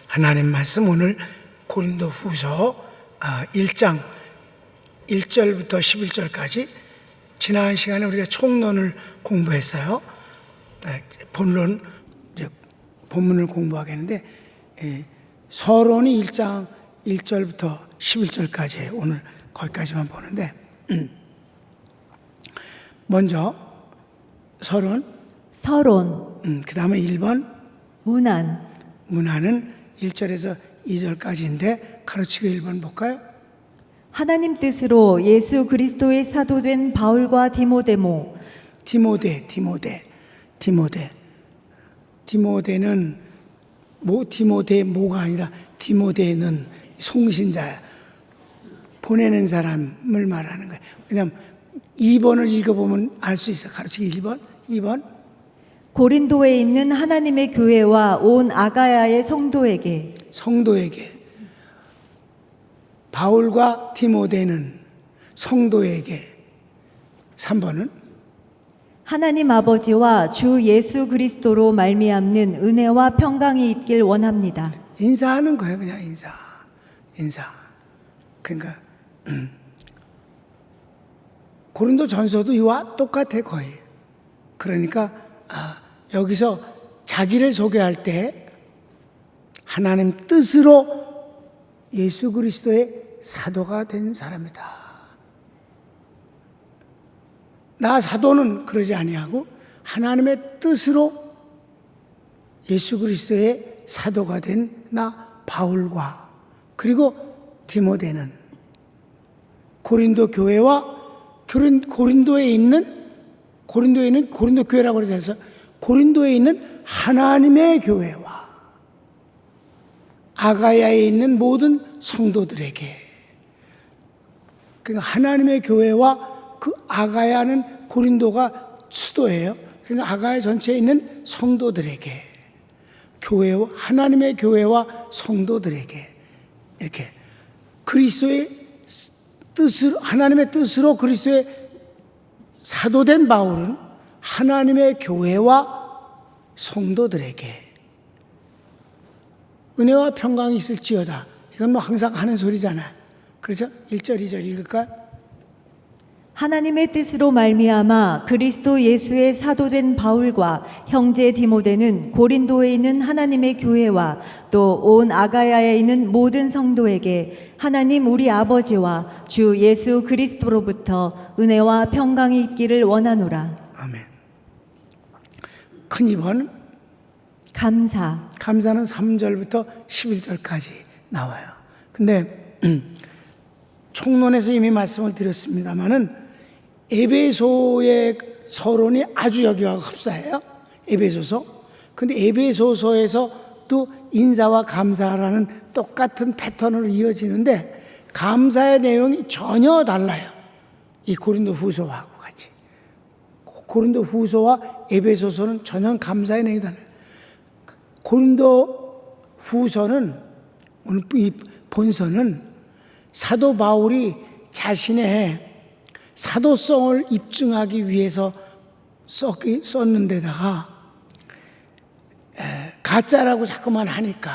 하나님 말씀 오늘 고린도후서 1장 1절부터 11절까지 지난 시간에 우리가 총론을 공부했어요. 본론, 본문을 공부하겠는데 서론이 1장 1절부터 11절까지 오늘 거기까지만 보는데 먼저 서론, 그 다음에 1번 문안은 1절에서 2절까지인데 가로치고 1번 볼까요? 하나님 뜻으로 예수 그리스도의 사도된 바울과 디모데는 디모데가 아니라 디모데는 송신자야. 보내는 사람을 말하는 거예요. 왜냐하면 2번을 읽어보면 알 수 있어요. 가르치기 2번 고린도에 있는 하나님의 교회와 온 아가야의 성도에게 바울과 디모데는 성도에게 3번은 하나님 아버지와 주 예수 그리스도로 말미암는 은혜와 평강이 있길 원합니다. 인사하는 거예요. 그냥 인사. 그러니까 고린도 전서도 이와 똑같아 거의. 그러니까 여기서 자기를 소개할 때 하나님 뜻으로 예수 그리스도의 사도가 된 사람이다. 나 사도는 그러지 아니하고 하나님의 뜻으로 예수 그리스도의 사도가 된 나 바울과 그리고 디모데는 고린도 교회와 고린도에 있는 고린도 교회라고 그래서 고린도에 있는 하나님의 교회와 아가야에 있는 모든 성도들에게, 그러니까 하나님의 교회와 그 아가야는 고린도가 수도예요. 그러니까 아가야 전체에 있는 성도들에게, 교회와 하나님의 교회와 성도들에게 이렇게 그리스도의 뜻으로, 하나님의 뜻으로 그리스도의 사도된 바울은 하나님의 교회와 성도들에게 은혜와 평강이 있을지어다. 이건 뭐 항상 하는 소리잖아요. 그렇죠? 1절, 2절 읽을까요? 하나님의 뜻으로 말미암아 그리스도 예수의 사도된 바울과 형제 디모데는 고린도에 있는 하나님의 교회와 또 온 아가야에 있는 모든 성도에게 하나님 우리 아버지와 주 예수 그리스도로부터 은혜와 평강이 있기를 원하노라. 아멘. 큰 2번 감사는 3절부터 11절까지 나와요. 근데 총론에서 이미 말씀을 드렸습니다마는 에베소의 서론이 아주 여기와 흡사해요. 에베소서. 근데 에베소서에서 또 인사와 감사라는 똑같은 패턴으로 이어지는데 감사의 내용이 전혀 달라요. 이 고린도 후서하고 같이. 고린도 후서와 에베소서는 전혀 감사의 내용이 달라요. 고린도 후서는, 오늘 이 본서는 사도 바울이 자신의 사도성을 입증하기 위해서 썼는데다가 가짜라고 자꾸만 하니까,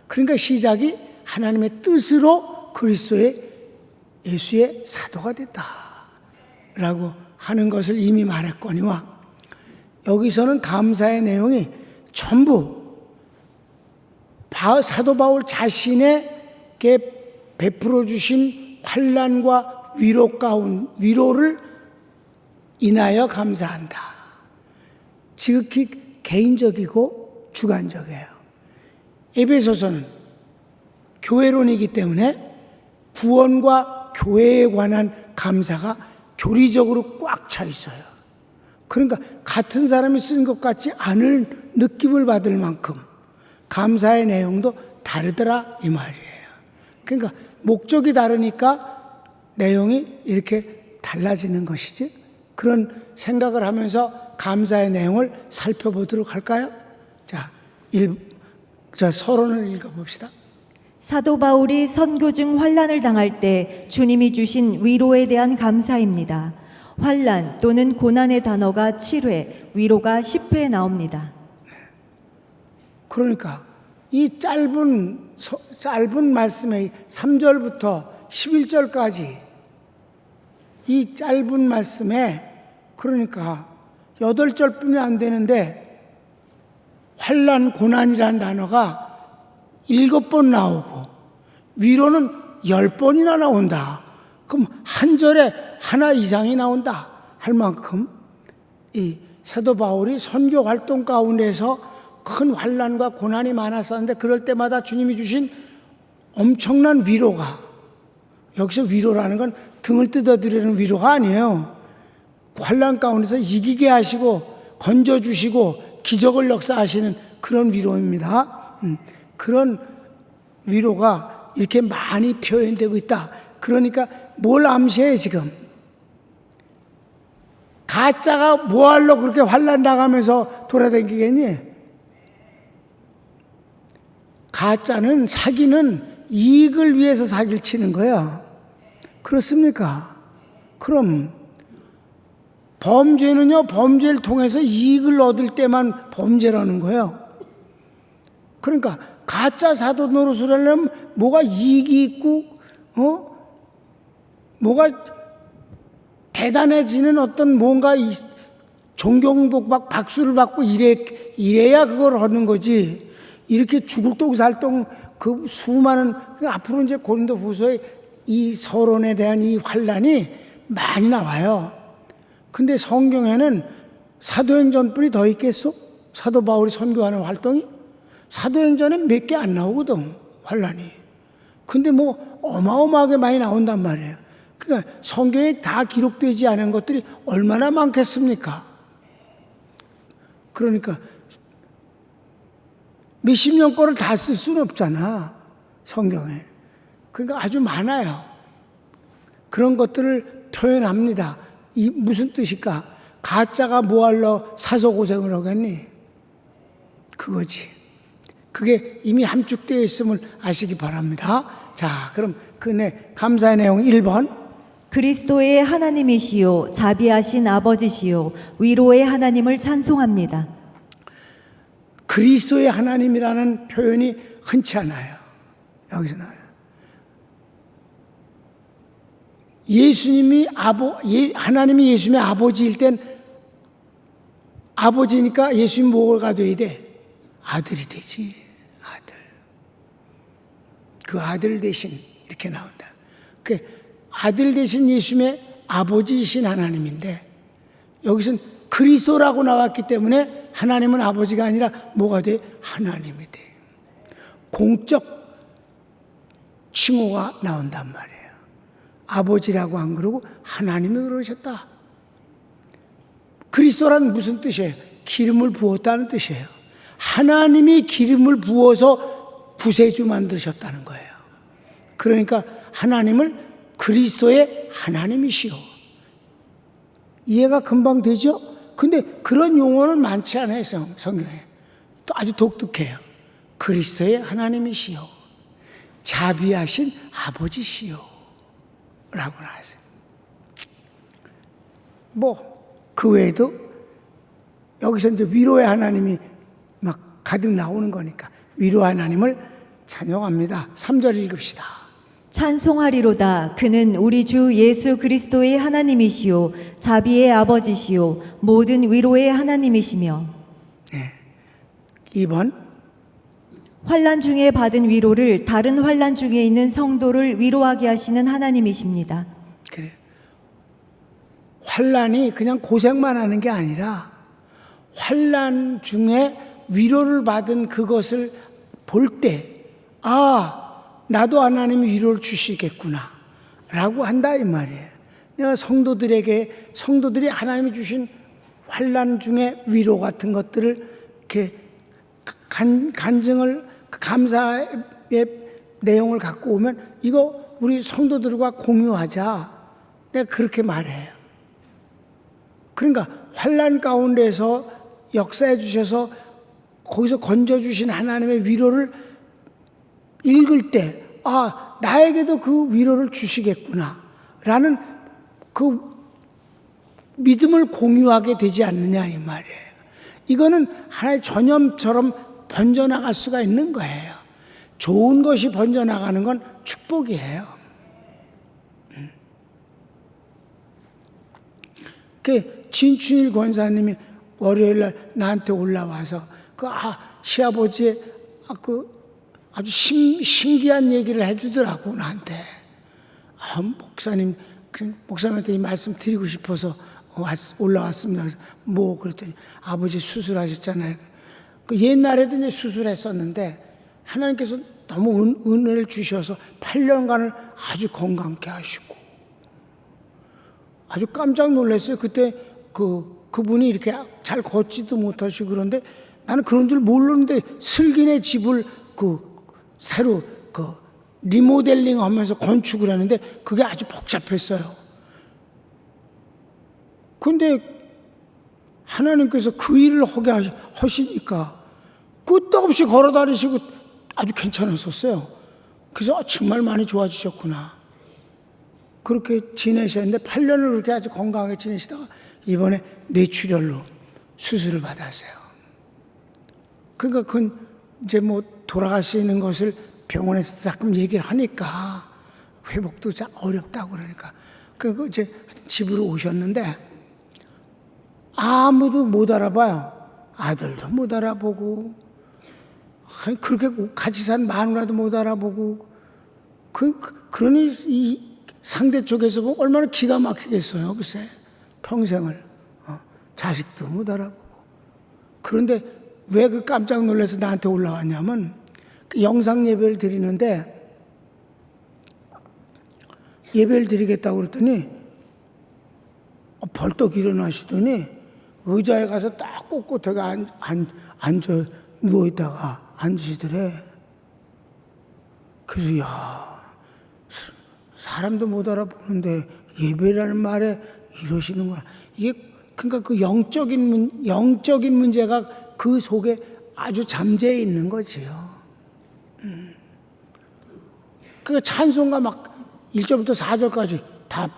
그러니까 시작이 하나님의 뜻으로 그리스도의 예수의 사도가 됐다라고 하는 것을 이미 말했거니와 여기서는 감사의 내용이 전부 사도 바울 자신에게 베풀어 주신 환난과 위로를 인하여 감사한다. 지극히 개인적이고 주관적이에요. 에베소서는 교회론이기 때문에 구원과 교회에 관한 감사가 교리적으로 꽉 차 있어요. 그러니까 같은 사람이 쓴 것 같지 않을 느낌을 받을 만큼 감사의 내용도 다르더라 이 말이에요. 그러니까 목적이 다르니까 내용이 이렇게 달라지는 것이지. 그런 생각을 하면서 감사의 내용을 살펴보도록 할까요? 자, 서론을 읽어봅시다. 사도 바울이 선교 중 환난을 당할 때 주님이 주신 위로에 대한 감사입니다. 환난 또는 고난의 단어가 7회, 위로가 10회 나옵니다. 그러니까 이 짧은 말씀의 3절부터 11절까지 이 짧은 말씀에 그러니까 8절뿐이 안 되는데 환난, 고난이라는 단어가 7번 나오고 위로는 10번이나 나온다. 그럼 한 절에 하나 이상이 나온다 할 만큼 이 사도 바울이 선교 활동 가운데서 큰 환난과 고난이 많았었는데 그럴 때마다 주님이 주신 엄청난 위로가, 여기서 위로라는 건 등을 뜯어드리는 위로가 아니에요. 환난 가운데서 이기게 하시고 건져주시고 기적을 역사하시는 그런 위로입니다. 그런 위로가 이렇게 많이 표현되고 있다. 그러니까 뭘 암시해 지금? 가짜가 뭐하러 그렇게 환난 당하면서 돌아다니겠니? 가짜는, 사기는 이익을 위해서 사기를 치는 거야. 그렇습니까? 그럼 범죄는요, 범죄를 통해서 이익을 얻을 때만 범죄라는 거예요. 그러니까 가짜 사도 노릇을 하려면 뭐가 이익이 있고 뭐가 대단해지는 어떤 뭔가 존경복 막 박수를 받고 이래야 그걸 하는 거지. 이렇게 죽을똥살똥 그 수많은 앞으로 이제 고린도후서에 이 서론에 대한 이 환난이 많이 나와요. 근데 성경에는 사도행전뿐이 더 있겠어? 사도 바울이 선교하는 활동이? 사도행전에 몇 개 안 나오거든, 환난이. 근데 뭐 어마어마하게 많이 나온단 말이에요. 그러니까 성경에 다 기록되지 않은 것들이 얼마나 많겠습니까? 그러니까 몇십 년 거를 다 쓸 수는 없잖아, 성경에. 그러니까 아주 많아요. 그런 것들을 표현합니다. 이 무슨 뜻일까? 가짜가 뭐하러 사서 고생을 하겠니? 그거지. 그게 이미 함축되어 있음을 아시기 바랍니다. 자, 그럼 감사의 내용 1번. 그리스도의 하나님이시요 자비하신 아버지시요 위로의 하나님을 찬송합니다. 그리스도의 하나님이라는 표현이 흔치 않아요. 여기서 나와요. 하나님이 예수님의 아버지일 땐 아버지니까 예수님 뭐가 돼야 돼? 아들이 되지. 아들. 그 아들 대신 이렇게 나온다. 그 아들 대신 예수님의 아버지이신 하나님인데 여기서는 그리스도라고 나왔기 때문에 하나님은 아버지가 아니라 뭐가 돼? 하나님이 돼. 공적 칭호가 나온단 말이에요. 아버지라고 안 그러고 하나님이 그러셨다. 그리스도란 무슨 뜻이에요? 기름을 부었다는 뜻이에요. 하나님이 기름을 부어서 구세주 만드셨다는 거예요. 그러니까 하나님을 그리스도의 하나님이시오. 이해가 금방 되죠? 근데 그런 용어는 많지 않아요, 성경에. 또 아주 독특해요. 그리스도의 하나님이시오. 자비하신 아버지시오. 라고 나왔어요. 그 외에도 여기서 이제 위로의 하나님이 막 가득 나오는 거니까 위로의 하나님을 찬양합니다. 3절 읽읍시다. 찬송하리로다. 그는 우리 주 예수 그리스도의 하나님이시요 자비의 아버지시요 모든 위로의 하나님이시며. 네. 2번. 환난 중에 받은 위로를 다른 환난 중에 있는 성도를 위로하게 하시는 하나님이십니다. 그래. 환난이 그냥 고생만 하는 게 아니라 환난 중에 위로를 받은 그것을 볼 때 나도 하나님이 위로를 주시겠구나 라고 한다 이 말이에요. 내가 성도들이 하나님이 주신 환난 중에 위로 같은 것들을 이렇게 간증을 감사의 내용을 갖고 오면 이거 우리 성도들과 공유하자. 내가 그렇게 말해요. 그러니까 환난 가운데서 역사해 주셔서 거기서 건져주신 하나님의 위로를 읽을 때 나에게도 그 위로를 주시겠구나 라는 그 믿음을 공유하게 되지 않느냐 이 말이에요. 이거는 하나의 전염처럼 번져나갈 수가 있는 거예요. 좋은 것이 번져나가는 건 축복이에요. 그 진춘일 권사님이 월요일날 나한테 올라와서 시아버지의 아주 신기한 얘기를 해주더라고 나한테. 목사님한테 이 말씀 드리고 싶어서 올라왔습니다. 그래서 그랬더니 아버지 수술하셨잖아요. 그 옛날에도 이제 수술했었는데 하나님께서 너무 은혜를 주셔서 8년간을 아주 건강케 하시고 아주 깜짝 놀랐어요. 그때 그분이 이렇게 잘 걷지도 못하시고 그런데 나는 그런 줄 모르는데 슬기네 집을 새로 리모델링 하면서 건축을 하는데 그게 아주 복잡했어요. 근데 하나님께서 그 일을 하게 하시니까 끄떡없이 걸어 다니시고 아주 괜찮았었어요. 그래서 정말 많이 좋아지셨구나. 그렇게 지내셨는데 8년을 그렇게 아주 건강하게 지내시다가 이번에 뇌출혈로 수술을 받았어요. 그러니까 그건 이제 돌아가시는 것을 병원에서 가끔 얘기를 하니까 회복도 어렵다고 그러니까 그 이제 집으로 오셨는데 아무도 못 알아봐요. 아들도 못 알아보고 그렇게 같이 산 마누라도 못 알아보고 그러니 이 상대 쪽에서 보면 얼마나 기가 막히겠어요. 글쎄 평생을 자식도 못 알아보고. 그런데 왜 깜짝 놀라서 나한테 올라왔냐면 영상 예배를 드리는데 예배를 드리겠다고 그랬더니 벌떡 일어나시더니 의자에 가서 딱 꼿꼿하게 앉아 누워있다가 앉으시더래. 그래서 사람도 못 알아보는데 예배라는 말에 이러시는구나. 이게 그러니까 그 영적인 문제가 그 속에 아주 잠재해 있는 거지요. 그 찬송가 막 1절부터 4절까지 다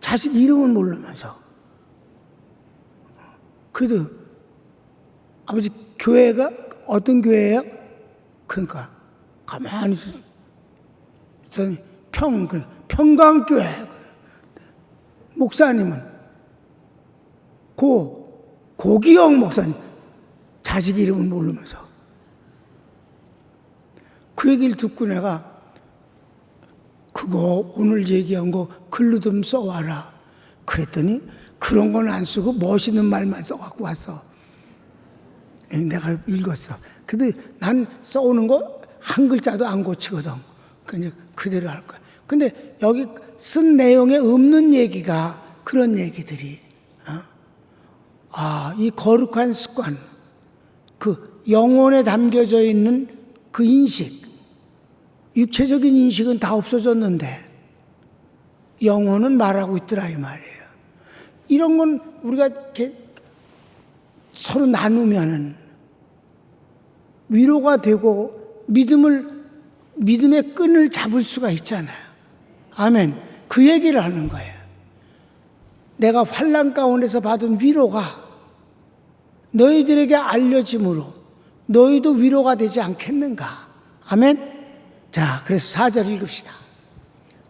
자식 이름은 모르면서. 그래도 아버지 교회가 어떤 교회예요? 그러니까 가만히 있더니 평강교회. 목사님은 고기영 목사님. 자식 이름은 모르면서. 그 얘기를 듣고 내가 그거 오늘 얘기한 거 글로 좀 써와라. 그랬더니 그런 건 안 쓰고 멋있는 말만 써갖고 왔어. 내가 읽었어. 근데 난 써오는 거 한 글자도 안 고치거든. 그냥 그대로 할 거야. 근데 여기 쓴 내용에 없는 얘기가 그런 얘기들이 이 거룩한 습관, 그 영혼에 담겨져 있는 그 인식, 육체적인 인식은 다 없어졌는데 영혼은 말하고 있더라 이 말이에요. 이런 건 우리가 이렇게 서로 나누면은 위로가 되고 믿음의 끈을 잡을 수가 있잖아요. 아멘. 그 얘기를 하는 거예요. 내가 환난 가운데서 받은 위로가 너희들에게 알려짐으로 너희도 위로가 되지 않겠는가. 아멘. 자, 그래서 4절 읽읍시다.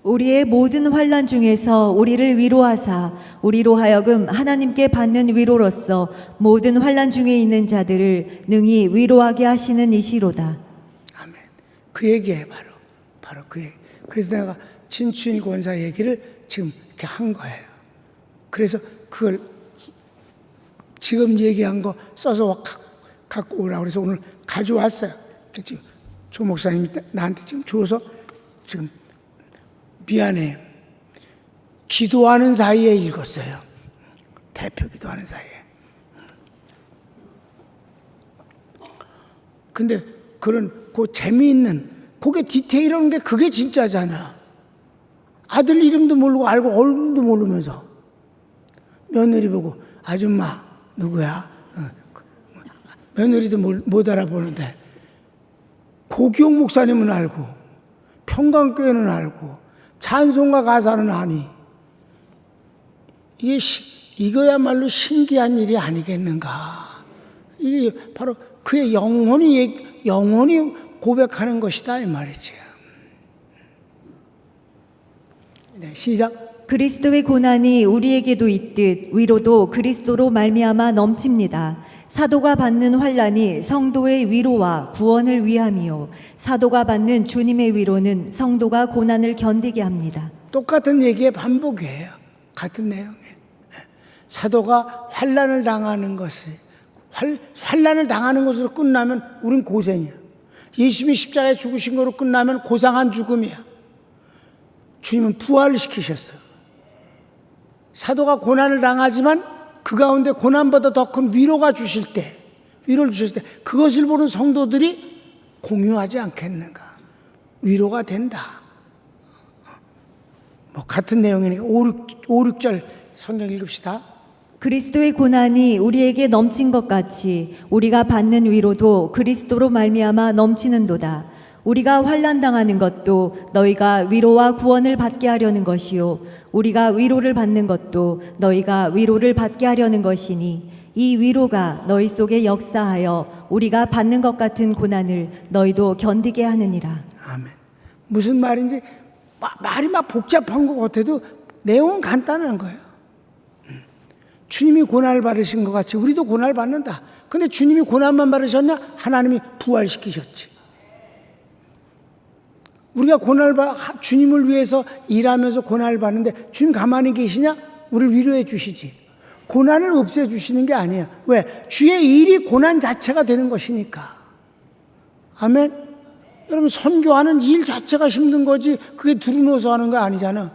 우리의 모든 환난 중에서 우리를 위로하사 우리로 하여금 하나님께 받는 위로로서 모든 환난 중에 있는 자들을 능히 위로하게 하시는 이시로다. 아멘. 그 얘기에 바로 그 얘기. 그래서 내가 진춘일 권사 얘기를 지금 이렇게 한 거예요. 그래서 그걸 지금 얘기한 거 써서 갖고 오라고 그래서 오늘 가져왔어요. 지금 조 목사님이 나한테 지금 줘서 지금 미안해. 기도하는 사이에 읽었어요. 대표 기도하는 사이에. 근데 그런 재미있는 그게 디테일한 게 그게 진짜잖아. 아들 이름도 모르고 알고 얼굴도 모르면서 며느리 보고 아줌마 누구야? 며느리도 못 알아보는데 고기용 목사님은 알고 평강교회는 알고 찬송가 가사는 아니. 이거야말로 신기한 일이 아니겠는가. 이게 바로 그의 영혼이 고백하는 것이다 이 말이죠. 네, 시작. 그리스도의 고난이 우리에게도 있듯 위로도 그리스도로 말미암아 넘칩니다. 사도가 받는 환난이 성도의 위로와 구원을 위함이요 사도가 받는 주님의 위로는 성도가 고난을 견디게 합니다. 똑같은 얘기의 반복이에요. 같은 내용이에요. 사도가 환난을 당하는 것으로 끝나면 우린 고생이야. 예수님이 십자가에 죽으신 거로 끝나면 고상한 죽음이야. 주님은 부활을 시키셨어요. 사도가 고난을 당하지만 그 가운데 고난보다 더 큰 위로를 주실 때 그것을 보는 성도들이 공유하지 않겠는가? 위로가 된다. 같은 내용이니까 5, 6절 성경 읽읍시다. 그리스도의 고난이 우리에게 넘친 것 같이 우리가 받는 위로도 그리스도로 말미암아 넘치는도다. 우리가 환난 당하는 것도 너희가 위로와 구원을 받게 하려는 것이요 우리가 위로를 받는 것도 너희가 위로를 받게 하려는 것이니 이 위로가 너희 속에 역사하여 우리가 받는 것 같은 고난을 너희도 견디게 하느니라. 아멘. 무슨 말인지 말이 막 복잡한 것 같아도 내용은 간단한 거예요. 주님이 고난을 받으신 것 같이 우리도 고난을 받는다. 근데 주님이 고난만 받으셨냐? 하나님이 부활시키셨지. 우리가 주님을 위해서 일하면서 고난을 받는데 주님 가만히 계시냐? 우리를 위로해 주시지. 고난을 없애 주시는 게 아니에요. 왜? 주의 일이 고난 자체가 되는 것이니까. 아멘. 여러분 선교하는 일 자체가 힘든 거지 그게 두루누워서 하는 거 아니잖아.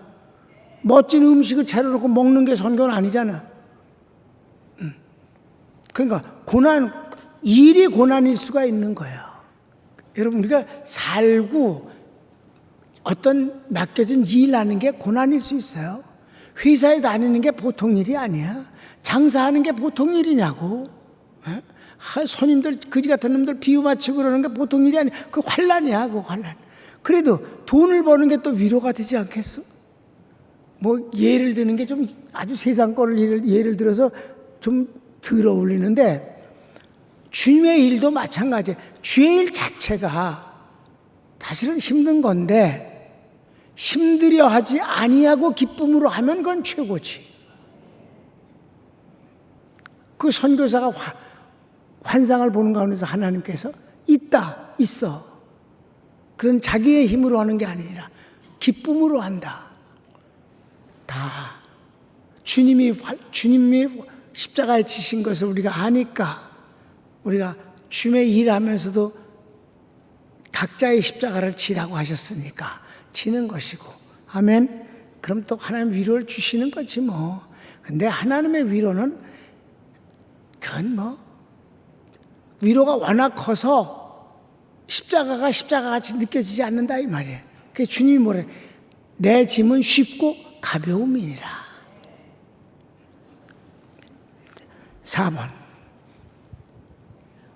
멋진 음식을 차려놓고 먹는 게 선교는 아니잖아. 그러니까 일이 고난일 수가 있는 거예요. 여러분 우리가 살고 어떤 맡겨진 일 하는 게 고난일 수 있어요. 회사에 다니는 게 보통 일이 아니야. 장사하는 게 보통 일이냐고. 손님들 거지 같은 놈들 비유 맞추고 그러는 게 보통 일이 아니야. 그 환난이야, 그 환난. 그래도 돈을 버는 게 또 위로가 되지 않겠어? 예를 드는 게 좀 아주 세상 거를 예를 들어서 좀 덜 어울리는데 주님의 일도 마찬가지예요. 주의 일 자체가 사실은 힘든 건데 힘들여 하지 아니하고 기쁨으로 하면 그건 최고지. 그 선교사가 환상을 보는 가운데서 하나님께서 있어. 그건 자기의 힘으로 하는 게 아니라 기쁨으로 한다. 다 주님이 십자가에 지신 것을 우리가 아니까 우리가 주님의 일하면서도 각자의 십자가를 지라고 하셨으니까 지는 것이고. 아멘. 그럼 또 하나님 위로를 주시는 거지 뭐. 근데 하나님의 위로는 그건 위로가 워낙 커서 십자가가 십자가같이 느껴지지 않는다 이 말이에요. 그 주님이 뭐래? 내 짐은 쉽고 가벼움이니라. 4번.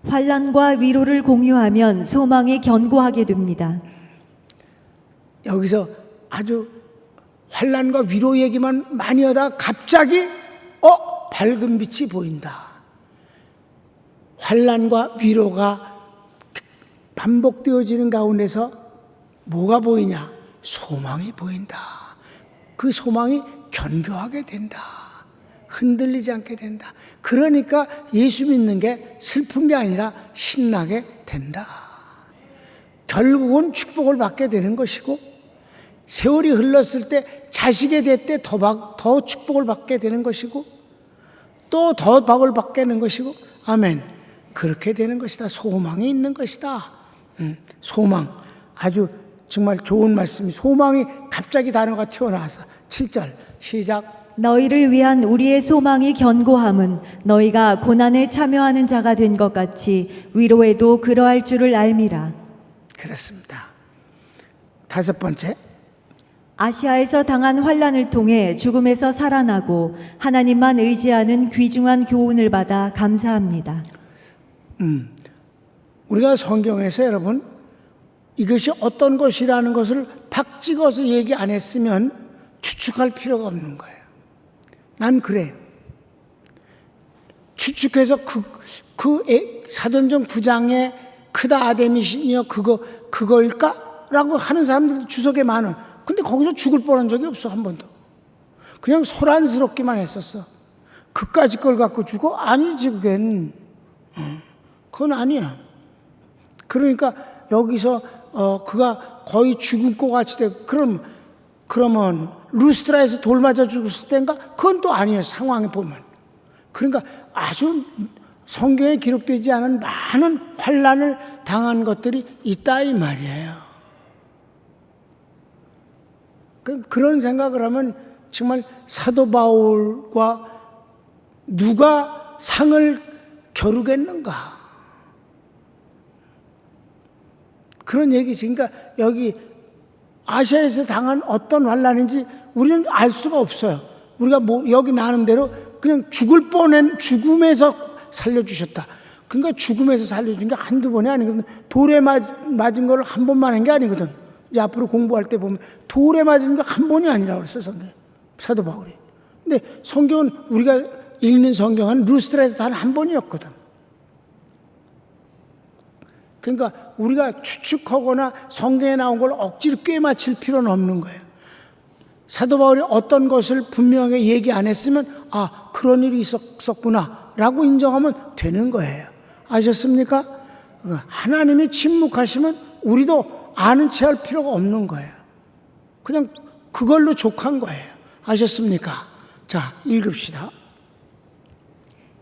환난과 위로를 공유하면 소망이 견고하게 됩니다. 여기서 아주 환난과 위로 얘기만 많이 하다가 갑자기 밝은 빛이 보인다. 환난과 위로가 반복되어지는 가운데서 뭐가 보이냐? 소망이 보인다. 그 소망이 견고하게 된다. 흔들리지 않게 된다. 그러니까 예수 믿는 게 슬픈 게 아니라 신나게 된다. 결국은 축복을 받게 되는 것이고 세월이 흘렀을 때 자식이 될 때 더 축복을 받게 되는 것이고 또 더 복을 받게 되는 것이고 아멘. 그렇게 되는 것이다. 소망이 있는 것이다. 소망. 아주 정말 좋은 말씀이 소망이 갑자기 단어가 튀어나와서 7절 시작. 너희를 위한 우리의 소망이 견고함은 너희가 고난에 참여하는 자가 된 것 같이 위로에도 그러할 줄을 알미라. 그렇습니다. 5번째. 아시아에서 당한 환난을 통해 죽음에서 살아나고 하나님만 의지하는 귀중한 교훈을 받아 감사합니다. 우리가 성경에서 여러분 이것이 어떤 것이라는 것을 팍 찍어서 얘기 안 했으면 추측할 필요가 없는 거예요. 난 그래요. 추측해서 사도행전 9장에 크다 아데미시니여 그거일까? 라고 하는 사람들도 주석에 많아. 근데 거기서 죽을 뻔한 적이 없어, 한 번도. 그냥 소란스럽기만 했었어. 그까짓 걸 갖고 죽어? 아니지, 그건 아니야. 그러니까 여기서 그가 거의 죽을 것 같이 돼. 그러면 루스트라에서 돌 맞아 죽었을 때인가? 그건 또 아니에요, 상황에 보면. 그러니까 아주 성경에 기록되지 않은 많은 환난을 당한 것들이 있다 이 말이에요. 그런 생각을 하면 정말 사도 바울과 누가 상을 겨루겠는가? 그런 얘기지. 그러니까 여기 아시아에서 당한 어떤 환난인지 우리는 알 수가 없어요. 우리가 여기 나름대로 그냥 죽을 뻔한 죽음에서 살려주셨다. 그러니까 죽음에서 살려준 게 한두 번이 아니거든. 돌에 맞은 걸 한 번만 한 게 아니거든. 이제 앞으로 공부할 때 보면 돌에 맞은 게 한 번이 아니라고 그랬어, 성경. 사도 바울이. 근데 성경은 우리가 읽는 성경은 루스트라에서 단 한 번이었거든. 그러니까 우리가 추측하거나 성경에 나온 걸 억지로 꿰맞힐 필요는 없는 거예요. 사도 바울이 어떤 것을 분명하게 얘기 안 했으면 그런 일이 있었구나 라고 인정하면 되는 거예요. 아셨습니까? 하나님이 침묵하시면 우리도 아는 체 할 필요가 없는 거예요. 그냥 그걸로 족한 거예요. 아셨습니까? 자, 읽읍시다.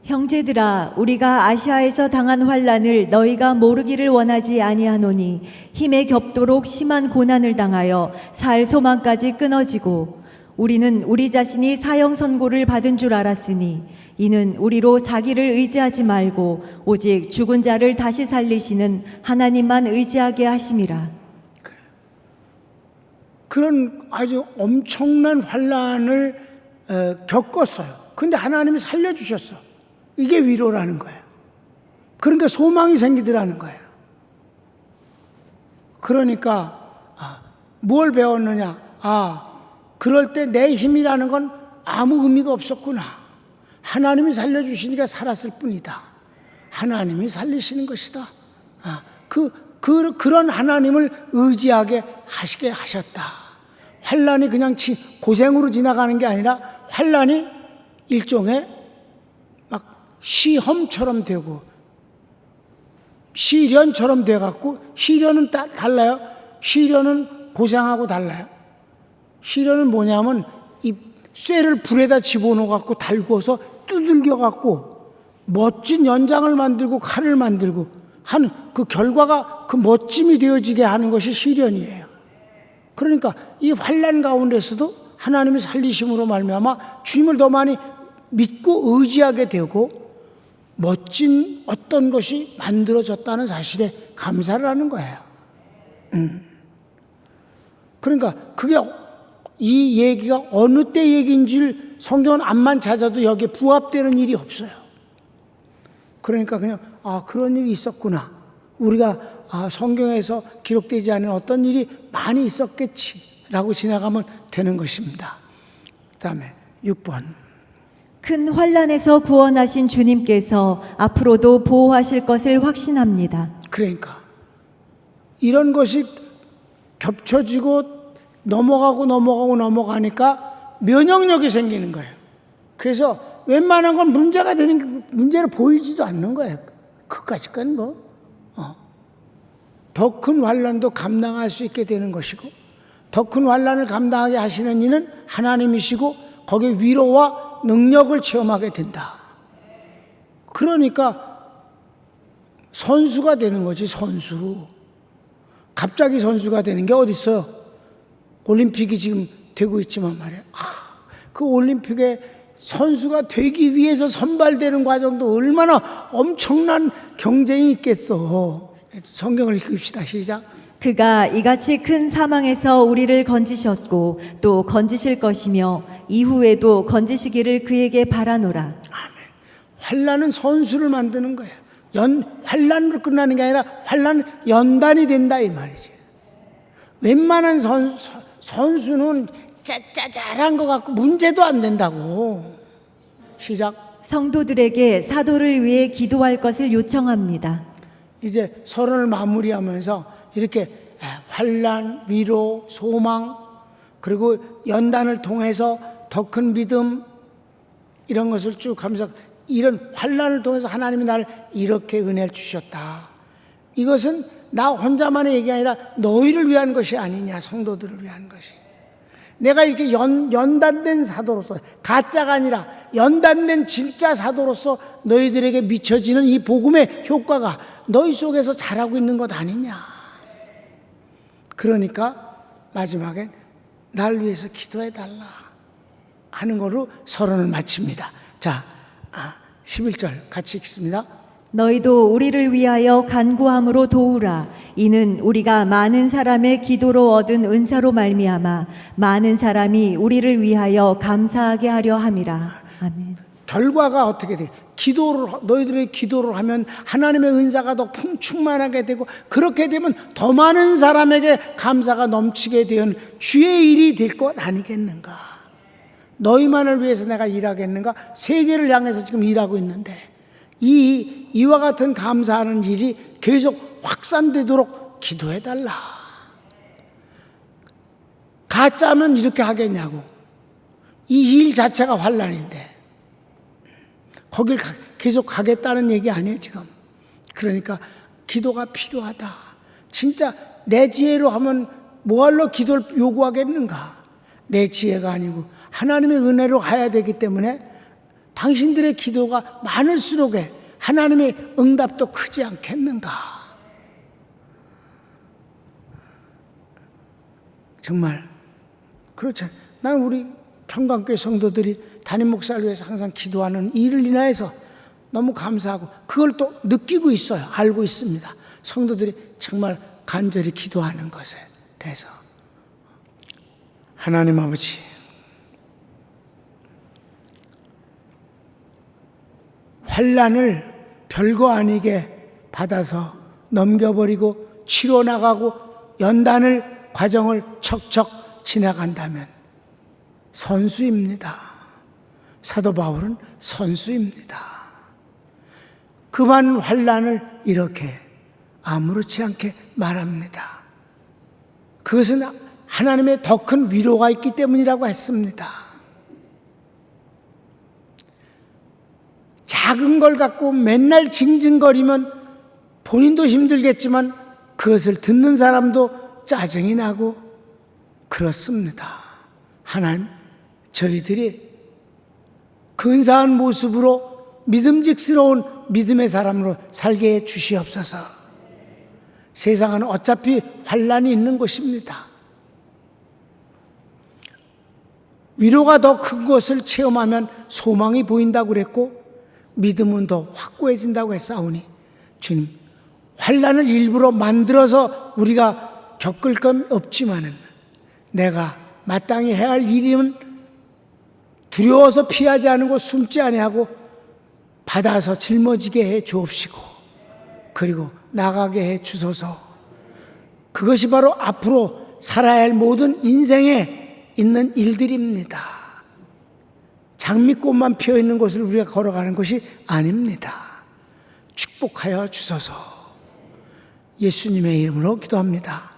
형제들아, 우리가 아시아에서 당한 환난을 너희가 모르기를 원하지 아니하노니 힘에 겹도록 심한 고난을 당하여 살 소망까지 끊어지고 우리는 우리 자신이 사형 선고를 받은 줄 알았으니 이는 우리로 자기를 의지하지 말고 오직 죽은 자를 다시 살리시는 하나님만 의지하게 하심이라. 그런 아주 엄청난 환난을 겪었어요. 근데 하나님이 살려주셨어. 이게 위로라는 거예요. 그러니까 소망이 생기더라는 거예요. 그러니까 뭘 배웠느냐? 그럴 때 내 힘이라는 건 아무 의미가 없었구나. 하나님이 살려주시니까 살았을 뿐이다. 하나님이 살리시는 것이다. 그런 하나님을 의지하게 하시게 하셨다. 환난이 그냥 고생으로 지나가는 게 아니라 환난이 일종의 막 시험처럼 되고 시련처럼 돼갖고, 시련은 달라요. 시련은 고생하고 달라요. 시련은 뭐냐면 이 쇠를 불에다 집어넣어갖고 달구어서 두들겨갖고 멋진 연장을 만들고 칼을 만들고 하는 그 결과가 그 멋짐이 되어지게 하는 것이 시련이에요. 그러니까 이 환난 가운데서도 하나님의 살리심으로 말미암아 주님을 더 많이 믿고 의지하게 되고 멋진 어떤 것이 만들어졌다는 사실에 감사를 하는 거예요. 그러니까 그게 이 얘기가 어느 때 얘기인 줄 성경은 암만 찾아도 여기에 부합되는 일이 없어요. 그러니까 그냥 그런 일이 있었구나. 우리가 성경에서 기록되지 않은 어떤 일이 많이 있었겠지라고 지나가면 되는 것입니다. 그 다음에 6번. 큰 환난에서 구원하신 주님께서 앞으로도 보호하실 것을 확신합니다. 그러니까 이런 것이 겹쳐지고 넘어가니까 면역력이 생기는 거예요. 그래서 웬만한 건 문제가 되는 게 문제로 보이지도 않는 거예요. 그까짓 건 더 큰 환난도 감당할 수 있게 되는 것이고, 더 큰 환난을 감당하게 하시는 이는 하나님이시고 거기에 위로와 능력을 체험하게 된다. 그러니까 선수가 되는 거지, 선수. 갑자기 선수가 되는 게 어디 있어요? 올림픽이 지금 되고 있지만 말이야. 그 올림픽에 선수가 되기 위해서 선발되는 과정도 얼마나 엄청난 경쟁이 있겠어. 성경을 읽읍시다. 시작. 그가 이같이 큰 사망에서 우리를 건지셨고 또 건지실 것이며 이후에도 건지시기를 그에게 바라노라. 아멘. 환난은 선수를 만드는 거예요. 환난으로 끝나는 게 아니라 환난 연단이 된다 이 말이지. 웬만한 선수는 짜잘한 것 같고 문제도 안 된다고. 시작. 성도들에게 사도를 위해 기도할 것을 요청합니다. 이제 서론을 마무리하면서 이렇게 환난, 위로, 소망, 그리고 연단을 통해서 더 큰 믿음, 이런 것을 쭉 하면서 이런 환난을 통해서 하나님이 나를 이렇게 은혜를 주셨다. 이것은 나 혼자만의 얘기가 아니라 너희를 위한 것이 아니냐, 성도들을 위한 것이. 내가 이렇게 연단된 사도로서, 가짜가 아니라 연단된 진짜 사도로서 너희들에게 미쳐지는 이 복음의 효과가 너희 속에서 자라고 있는 것 아니냐. 그러니까 마지막엔 날 위해서 기도해달라 하는 거로 서론을 마칩니다. 자, 11절 같이 읽습니다. 너희도 우리를 위하여 간구함으로 도우라. 이는 우리가 많은 사람의 기도로 얻은 은사로 말미암아 많은 사람이 우리를 위하여 감사하게 하려 함이라. 아멘. 결과가 어떻게 돼? 너희들의 기도를 하면 하나님의 은사가 더 충만하게 되고, 그렇게 되면 더 많은 사람에게 감사가 넘치게 되는 주의 일이 될 것 아니겠는가? 너희만을 위해서 내가 일하겠는가? 세계를 향해서 지금 일하고 있는데 이와 같은 감사하는 일이 계속 확산되도록 기도해달라. 가짜면 이렇게 하겠냐고. 이 일 자체가 환난인데 거길 계속 가겠다는 얘기 아니에요 지금. 그러니까 기도가 필요하다. 진짜 내 지혜로 하면 뭐하러 기도를 요구하겠는가? 내 지혜가 아니고 하나님의 은혜로 가야 되기 때문에 당신들의 기도가 많을수록 하나님의 응답도 크지 않겠는가? 정말 그렇죠. 난 우리 평강교회 성도들이 담임 목사를 위해서 항상 기도하는 일을 인하여서 너무 감사하고 그걸 또 느끼고 있어요. 알고 있습니다. 성도들이 정말 간절히 기도하는 것에 대해서. 하나님 아버지, 환난을 별거 아니게 받아서 넘겨버리고 치러 나가고 연단을 과정을 척척 지나간다면 선수입니다. 사도 바울은 선수입니다. 그 많은 환난을 이렇게 아무렇지 않게 말합니다. 그것은 하나님의 더 큰 위로가 있기 때문이라고 했습니다. 작은 걸 갖고 맨날 징징거리면 본인도 힘들겠지만 그것을 듣는 사람도 짜증이 나고 그렇습니다. 하나님, 저희들이 근사한 모습으로 믿음직스러운 믿음의 사람으로 살게 해 주시옵소서. 세상은 어차피 환난이 있는 곳입니다. 위로가 더 큰 것을 체험하면 소망이 보인다고 그랬고 믿음은 더 확고해진다고 했사오니 주님, 환난을 일부러 만들어서 우리가 겪을 건 없지만은 내가 마땅히 해야 할 일이면 두려워서 피하지 않고 숨지 아니하고 받아서 짊어지게 해 주옵시고 그리고 나가게 해 주소서. 그것이 바로 앞으로 살아야 할 모든 인생에 있는 일들입니다. 장미꽃만 피어있는 곳을 우리가 걸어가는 것이 아닙니다. 축복하여 주소서. 예수님의 이름으로 기도합니다.